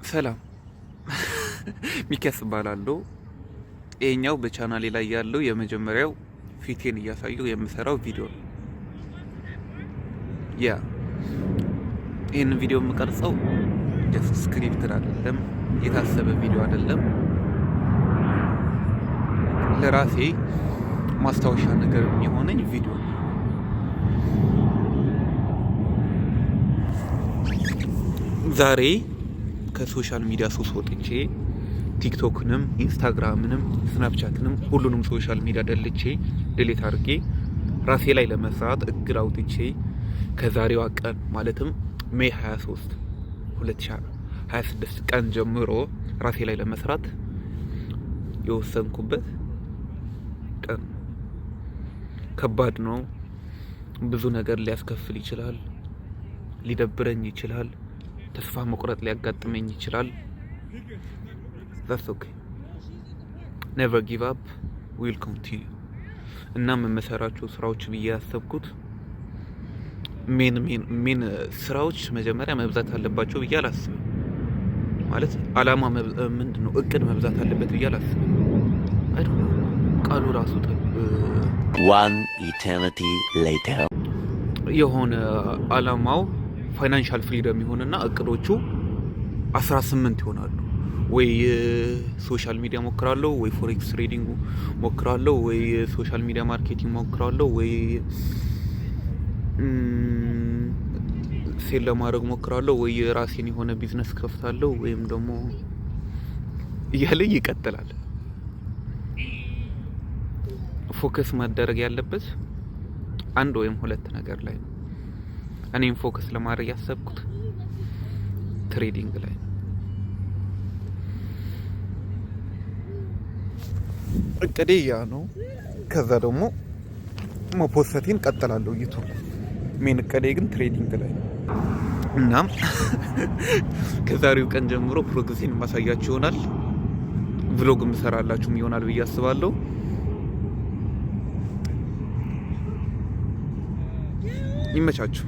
ሰላም ሚኪያስ እባላለሁ። ይሄኛው በቻናሌ ላይ ያለው የመጀመሪያው ፊቴን እያሳየሁ የምሰራው ቪዲዮ ነው። ይህንን ቪዲዮ የምቀርጸው ጀስት ስክሪፕትድ አይደለም፣ የታሰበ ቪዲዮ አይደለም። ለራሴ ማስታወሻ ነገር የሚሆነኝ ቪዲዮ ነው። ዛሬ ከሶሻል ሚዲያ ሱስ ወጥቼ ቲክቶክንም ኢንስታግራምንም ስናፕቻትንም ሁሉንም ሶሻል ሚዲያ ደልቼ ድሌት አድርጌ ራሴ ላይ ለመስራት እቅድ አውጥቼ ከዛሬዋ ቀን ማለትም ሜይ 23 2026 ቀን ጀምሮ ራሴ ላይ ለመስራት የወሰንኩበት ቀን። ከባድ ነው። ብዙ ነገር ሊያስከፍል ይችላል፣ ሊደብረኝ ይችላል፣ ተስፋ መቁረጥ ሊያጋጥመኝ ይችላል። that's okay, never give up, we'll continue። እና የምሰራቸው ስራዎች ብዬ ያሰብኩት ሜን ስራዎች መጀመሪያ መብዛት አለባቸው ብዬ አላስብም። ማለት አላማ ምንድነው እቅድ መብዛት አለበት ብዬ አላስብም። አይደለም ቃሉ ራሱ one eternity later የሆነ አላማው ፋይናንሻል ፍሪደም ይሆንና እቅዶቹ 18 ይሆናሉ። ወይ ሶሻል ሚዲያ ሞክራለሁ፣ ወይ ፎሬክስ ትሬዲንግ ሞክራለሁ፣ ወይ ሶሻል ሚዲያ ማርኬቲንግ ሞክራለሁ፣ ወይ ሴል ለማድረግ ሞክራለሁ፣ ወይ የራሴን የሆነ ቢዝነስ ከፍታለሁ፣ ወይም ደግሞ እያለ ይቀጥላል። ፎከስ ማደረግ ያለበት አንድ ወይም ሁለት ነገር ላይ ነው። እኔም ፎከስ ለማድረግ ያሰብኩት ትሬዲንግ ላይ ነው። እቅዴ ያ ነው። ከዛ ደግሞ መፖሰቴን ቀጥላለሁ ዩቲዩብ። ሜን እቅዴ ግን ትሬዲንግ ላይ ነው። እናም ከዛሬው ቀን ጀምሮ ፕሮግሬሴን ማሳያችሁ ይሆናል። ቭሎግ ምሰራላችሁም ይሆናል ብዬ አስባለሁ። ይመቻችሁ።